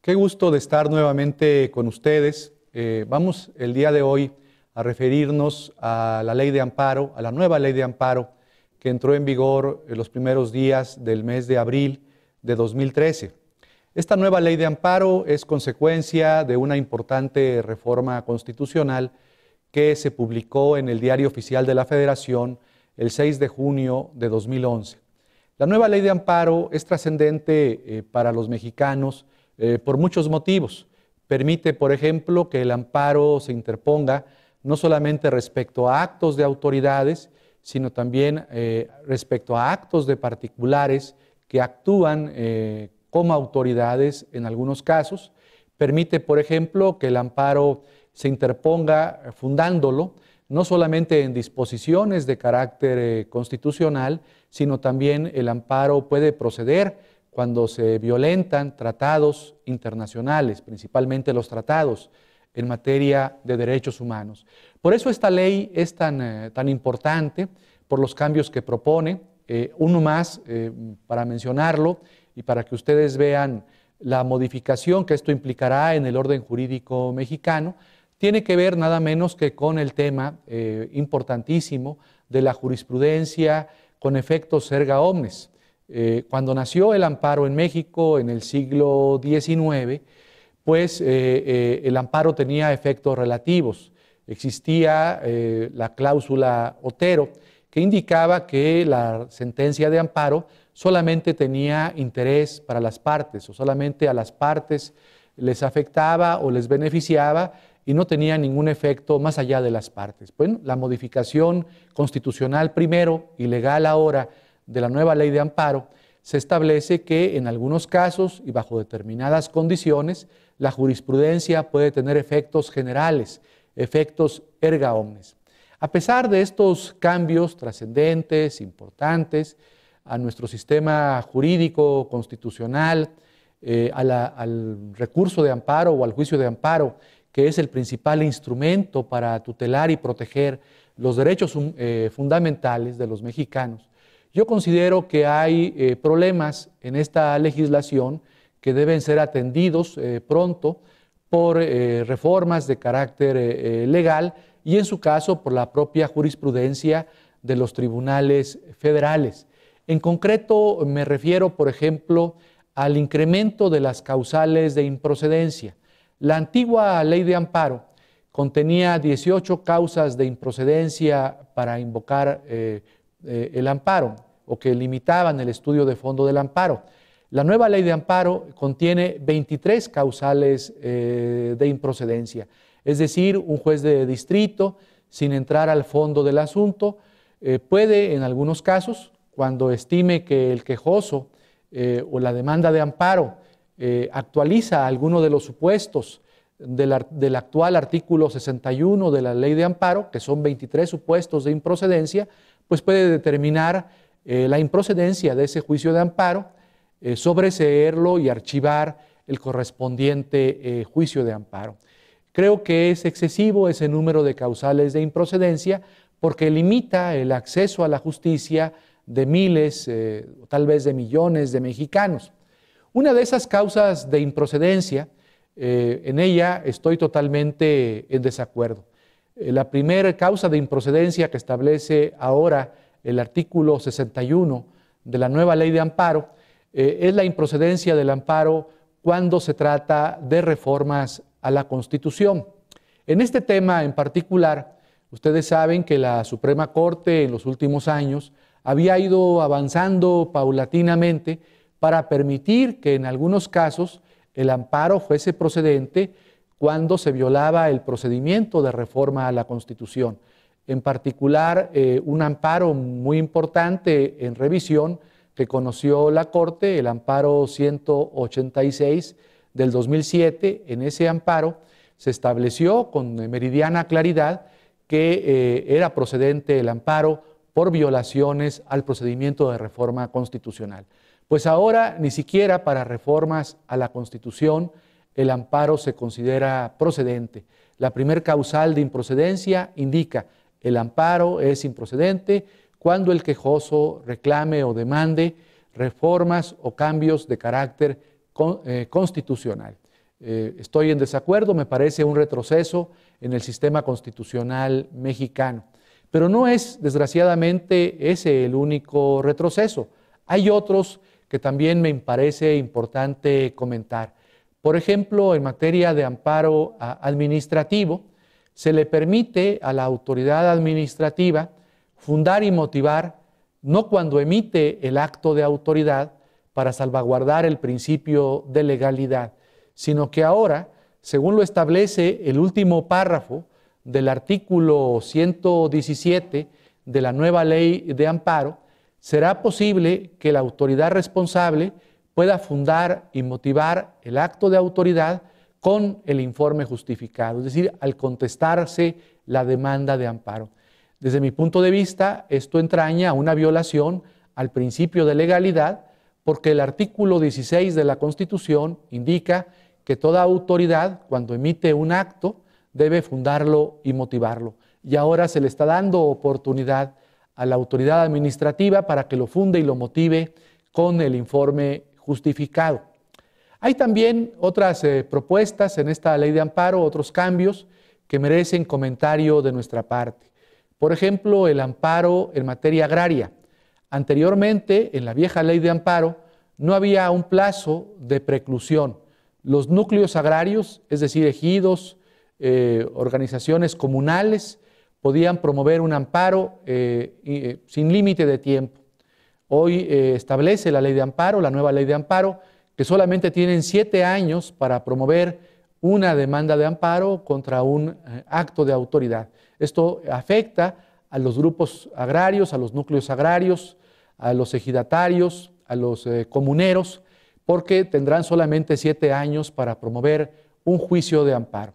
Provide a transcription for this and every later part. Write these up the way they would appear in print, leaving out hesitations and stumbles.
Qué gusto de estar nuevamente con ustedes. Vamos el día de hoy a referirnos a la ley de amparo, a la nueva ley de amparo que entró en vigor en los primeros días del mes de abril de 2013. Esta nueva ley de amparo es consecuencia de una importante reforma constitucional que se publicó en el Diario Oficial de la Federación el 6 de junio de 2011. La nueva ley de amparo es trascendente para los mexicanos por muchos motivos. Permite, por ejemplo, que el amparo se interponga no solamente respecto a actos de autoridades, sino también respecto a actos de particulares que actúan como autoridades en algunos casos. Permite, por ejemplo, que el amparo se interponga fundándolo no solamente en disposiciones de carácter constitucional, sino también el amparo puede proceder cuando se violentan tratados internacionales, principalmente los tratados en materia de derechos humanos. Por eso esta ley es tan importante, por los cambios que propone. Uno más, para mencionarlo y para que ustedes vean la modificación que esto implicará en el orden jurídico mexicano, tiene que ver nada menos que con el tema importantísimo de la jurisprudencia con efectos erga omnes. Cuando nació el amparo en México en el siglo XIX, pues el amparo tenía efectos relativos. Existía la cláusula Otero, que indicaba que la sentencia de amparo solamente tenía interés para las partes, o solamente a las partes les afectaba o les beneficiaba y no tenía ningún efecto más allá de las partes. Bueno, la modificación constitucional primero y legal ahora de la nueva ley de amparo, se establece que en algunos casos y bajo determinadas condiciones, la jurisprudencia puede tener efectos generales, efectos erga omnes. A pesar de estos cambios trascendentes, importantes, a nuestro sistema jurídico constitucional, al recurso de amparo o al juicio de amparo, que es el principal instrumento para tutelar y proteger los derechos fundamentales de los mexicanos, yo considero que hay problemas en esta legislación que deben ser atendidos pronto por reformas de carácter legal y en su caso por la propia jurisprudencia de los tribunales federales. En concreto me refiero, por ejemplo, al incremento de las causales de improcedencia. La antigua ley de amparo contenía 18 causas de improcedencia para invocar el amparo o que limitaban el estudio de fondo del amparo. La nueva ley de amparo contiene 23 causales de improcedencia, es decir, un juez de distrito, sin entrar al fondo del asunto, puede en algunos casos, cuando estime que el quejoso o la demanda de amparo actualiza alguno de los supuestos del actual artículo 61 de la ley de amparo, que son 23 supuestos de improcedencia, pues puede determinar la improcedencia de ese juicio de amparo, sobreseerlo y archivar el correspondiente juicio de amparo. Creo que es excesivo ese número de causales de improcedencia porque limita el acceso a la justicia de miles, tal vez de millones de mexicanos. Una de esas causas de improcedencia, en ella estoy totalmente en desacuerdo. La primera causa de improcedencia que establece ahora el artículo 61 de la nueva ley de amparo es la improcedencia del amparo cuando se trata de reformas a la Constitución. En este tema en particular, ustedes saben que la Suprema Corte en los últimos años había ido avanzando paulatinamente para permitir que en algunos casos el amparo fuese procedente cuando se violaba el procedimiento de reforma a la Constitución. En particular, un amparo muy importante en revisión que conoció la Corte, el amparo 186 del 2007. En ese amparo se estableció con meridiana claridad que era procedente el amparo por violaciones al procedimiento de reforma constitucional. Pues ahora ni siquiera para reformas a la Constitución el amparo se considera procedente. La primer causal de improcedencia indica el amparo es improcedente cuando el quejoso reclame o demande reformas o cambios de carácter constitucional. Estoy en desacuerdo, me parece un retroceso en el sistema constitucional mexicano. Pero no es, desgraciadamente, ese el único retroceso. Hay otros que también me parece importante comentar. Por ejemplo, en materia de amparo administrativo, se le permite a la autoridad administrativa fundar y motivar, no cuando emite el acto de autoridad para salvaguardar el principio de legalidad, sino que ahora, según lo establece el último párrafo del artículo 117 de la nueva ley de amparo, será posible que la autoridad responsable pueda fundar y motivar el acto de autoridad con el informe justificado, es decir, al contestarse la demanda de amparo. Desde mi punto de vista, esto entraña una violación al principio de legalidad, porque el artículo 16 de la Constitución indica que toda autoridad, cuando emite un acto, debe fundarlo y motivarlo. Y ahora se le está dando oportunidad a la autoridad administrativa para que lo funde y lo motive con el informe justificado. Hay también otras propuestas en esta ley de amparo, otros cambios que merecen comentario de nuestra parte. Por ejemplo, el amparo en materia agraria. Anteriormente, en la vieja ley de amparo, no había un plazo de preclusión. Los núcleos agrarios, es decir, ejidos, organizaciones comunales, podían promover un amparo sin límite de tiempo. Hoy establece la ley de amparo, la nueva ley de amparo, que solamente tienen 7 años para promover una demanda de amparo contra un acto de autoridad. Esto afecta a los grupos agrarios, a los núcleos agrarios, a los ejidatarios, a los comuneros, porque tendrán solamente 7 años para promover un juicio de amparo.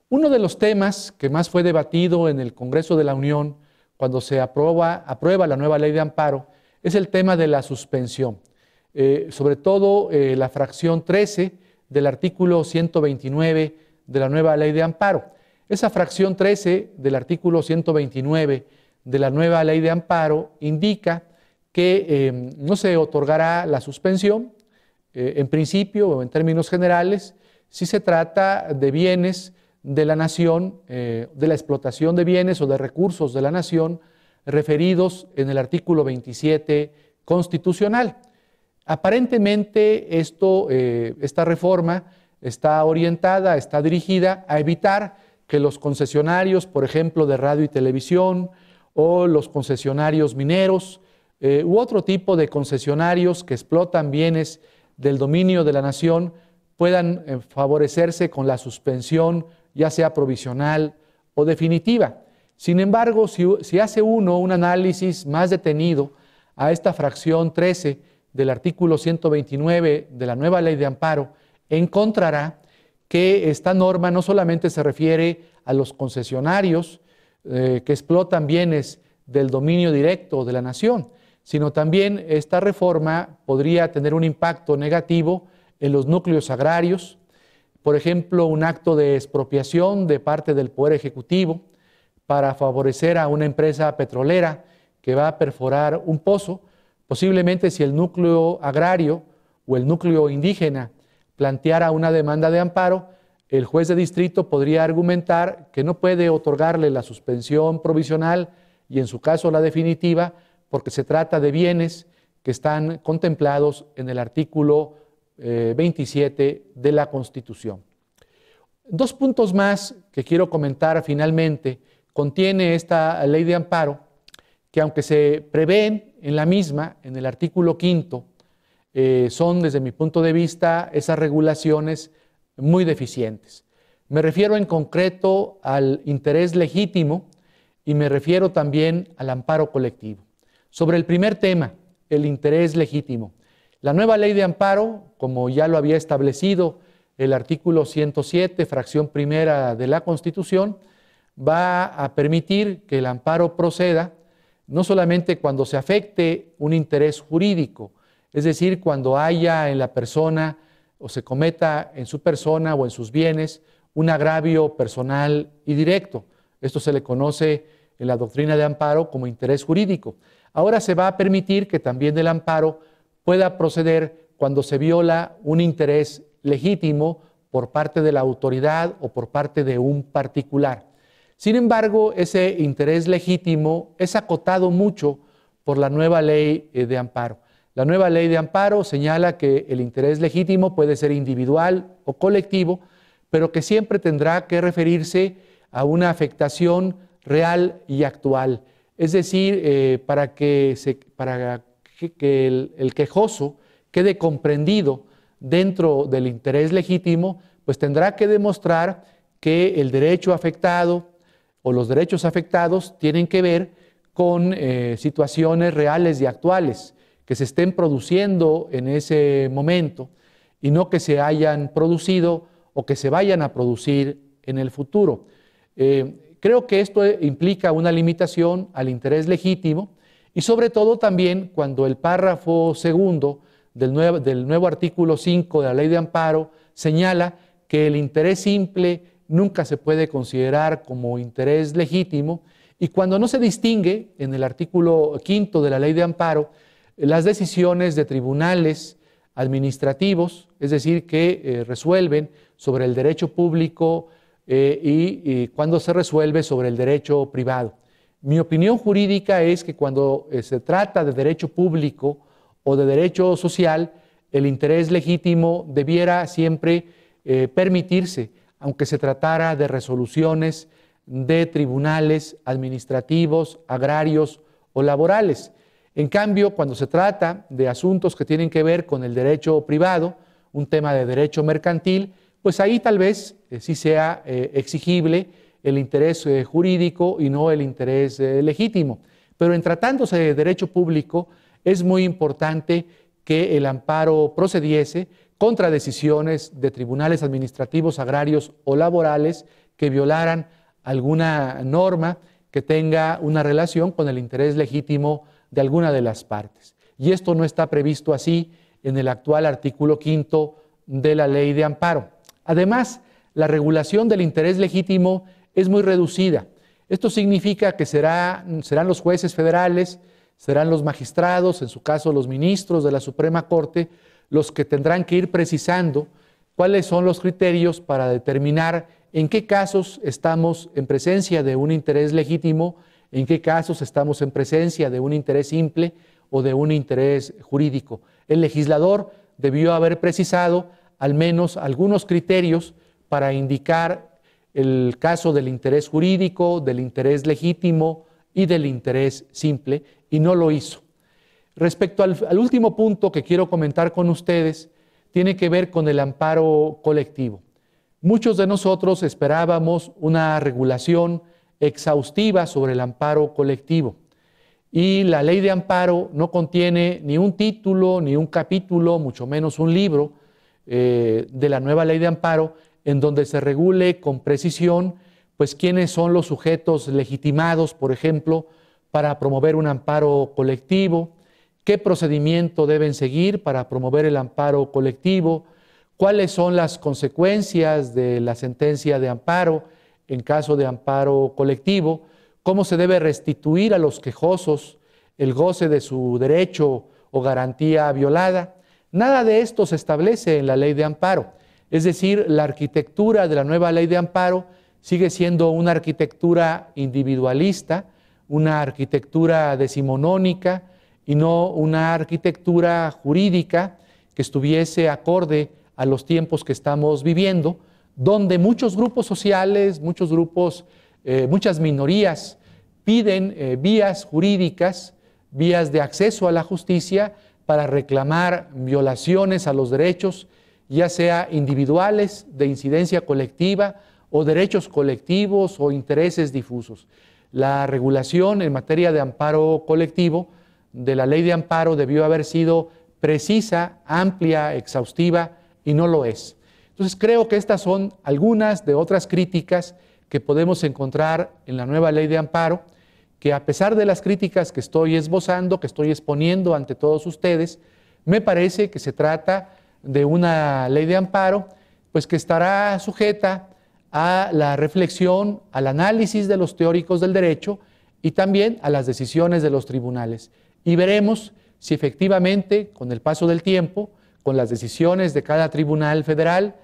Uno de los temas que más fue debatido en el Congreso de la Unión cuando se aprueba la nueva ley de amparo es el tema de la suspensión. Sobre todo la fracción 13 del artículo 129 de la nueva ley de amparo. Esa fracción 13 del artículo 129 de la nueva ley de amparo indica que no se otorgará la suspensión, en principio o en términos generales, si se trata de bienes de la nación, de la explotación de bienes o de recursos de la nación referidos en el artículo 27 constitucional. Aparentemente esta reforma está orientada, está dirigida a evitar que los concesionarios, por ejemplo, de radio y televisión, o los concesionarios mineros, u otro tipo de concesionarios que explotan bienes del dominio de la nación, puedan favorecerse con la suspensión, ya sea provisional o definitiva. Sin embargo, si hace uno un análisis más detenido a esta fracción 13 del artículo 129 de la nueva ley de amparo, encontrará que esta norma no solamente se refiere a los concesionarios que explotan bienes del dominio directo de la nación, sino también esta reforma podría tener un impacto negativo en los núcleos agrarios, por ejemplo, un acto de expropiación de parte del Poder Ejecutivo para favorecer a una empresa petrolera que va a perforar un pozo. Posiblemente si el núcleo agrario o el núcleo indígena planteara una demanda de amparo, el juez de distrito podría argumentar que no puede otorgarle la suspensión provisional y en su caso la definitiva, porque se trata de bienes que están contemplados en el artículo 27 de la Constitución. 2 puntos más que quiero comentar finalmente contiene esta ley de amparo, que aunque se prevén en la misma, en el artículo 5, son desde mi punto de vista esas regulaciones muy deficientes. Me refiero en concreto al interés legítimo y me refiero también al amparo colectivo. Sobre el primer tema, el interés legítimo. La nueva ley de amparo, como ya lo había establecido el artículo 107, fracción primera de la Constitución, va a permitir que el amparo proceda no solamente cuando se afecte un interés jurídico, es decir, cuando haya en la persona o se cometa en su persona o en sus bienes un agravio personal y directo. Esto se le conoce en la doctrina de amparo como interés jurídico. Ahora se va a permitir que también el amparo pueda proceder cuando se viola un interés legítimo por parte de la autoridad o por parte de un particular. Sin embargo, ese interés legítimo es acotado mucho por la nueva ley de amparo. La nueva ley de amparo señala que el interés legítimo puede ser individual o colectivo, pero que siempre tendrá que referirse a una afectación real y actual. Es decir, para que el quejoso quede comprendido dentro del interés legítimo, pues tendrá que demostrar que el derecho afectado o los derechos afectados tienen que ver con situaciones reales y actuales que se estén produciendo en ese momento y no que se hayan producido o que se vayan a producir en el futuro. Creo que esto implica una limitación al interés legítimo y sobre todo también cuando el párrafo segundo del nuevo artículo 5 de la Ley de Amparo señala que el interés simple nunca se puede considerar como interés legítimo y cuando no se distingue en el artículo 5 de la Ley de Amparo las decisiones de tribunales administrativos, es decir, que resuelven sobre el derecho público y cuando se resuelve sobre el derecho privado. Mi opinión jurídica es que cuando se trata de derecho público o de derecho social, el interés legítimo debiera siempre permitirse, aunque se tratara de resoluciones de tribunales administrativos, agrarios o laborales. En cambio, cuando se trata de asuntos que tienen que ver con el derecho privado, un tema de derecho mercantil, pues ahí tal vez sí sea exigible el interés jurídico y no el interés legítimo. Pero en tratándose de derecho público, es muy importante que el amparo procediese contra decisiones de tribunales administrativos, agrarios o laborales que violaran alguna norma que tenga una relación con el interés legítimo de alguna de las partes. Y esto no está previsto así en el actual artículo 5 de la Ley de Amparo. Además, la regulación del interés legítimo es muy reducida. Esto significa que serán los jueces federales, serán los magistrados, en su caso los ministros de la Suprema Corte, los que tendrán que ir precisando cuáles son los criterios para determinar en qué casos estamos en presencia de un interés legítimo, en qué casos estamos en presencia de un interés simple o de un interés jurídico. El legislador debió haber precisado al menos algunos criterios para indicar el caso del interés jurídico, del interés legítimo y del interés simple, y no lo hizo. Respecto al último punto que quiero comentar con ustedes, tiene que ver con el amparo colectivo. Muchos de nosotros esperábamos una regulación exhaustiva sobre el amparo colectivo y la Ley de Amparo no contiene ni un título, ni un capítulo, mucho menos un libro de la nueva Ley de Amparo en donde se regule con precisión pues quiénes son los sujetos legitimados, por ejemplo, para promover un amparo colectivo, qué procedimiento deben seguir para promover el amparo colectivo, cuáles son las consecuencias de la sentencia de amparo en caso de amparo colectivo, cómo se debe restituir a los quejosos el goce de su derecho o garantía violada. Nada de esto se establece en la Ley de Amparo. Es decir, la arquitectura de la nueva Ley de Amparo sigue siendo una arquitectura individualista, una arquitectura decimonónica y no una arquitectura jurídica que estuviese acorde a los tiempos que estamos viviendo, donde muchos grupos sociales, muchas minorías piden vías jurídicas, vías de acceso a la justicia para reclamar violaciones a los derechos, ya sea individuales, de incidencia colectiva, o derechos colectivos o intereses difusos. La regulación en materia de amparo colectivo de la Ley de Amparo debió haber sido precisa, amplia, exhaustiva, y no lo es. Entonces creo que estas son algunas de otras críticas que podemos encontrar en la nueva Ley de Amparo, que a pesar de las críticas que estoy esbozando, que estoy exponiendo ante todos ustedes, me parece que se trata de una Ley de Amparo pues que estará sujeta a la reflexión, al análisis de los teóricos del derecho y también a las decisiones de los tribunales. Y veremos si efectivamente, con el paso del tiempo, con las decisiones de cada tribunal federal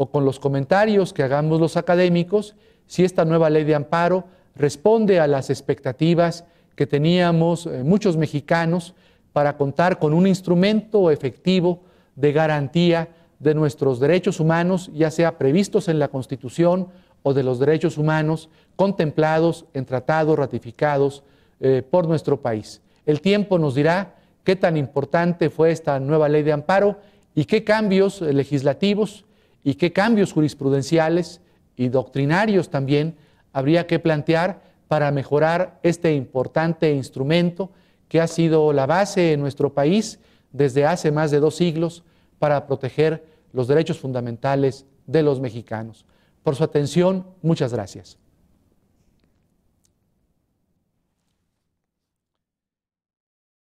o con los comentarios que hagamos los académicos si esta nueva ley de amparo responde a las expectativas que teníamos muchos mexicanos para contar con un instrumento efectivo de garantía de nuestros derechos humanos, ya sea previstos en la Constitución o de los derechos humanos contemplados en tratados ratificados por nuestro país. El tiempo nos dirá qué tan importante fue esta nueva ley de amparo y qué cambios legislativos y qué cambios jurisprudenciales y doctrinarios también habría que plantear para mejorar este importante instrumento que ha sido la base en nuestro país desde hace más de 2 siglos para proteger los derechos fundamentales de los mexicanos. Por su atención, muchas gracias.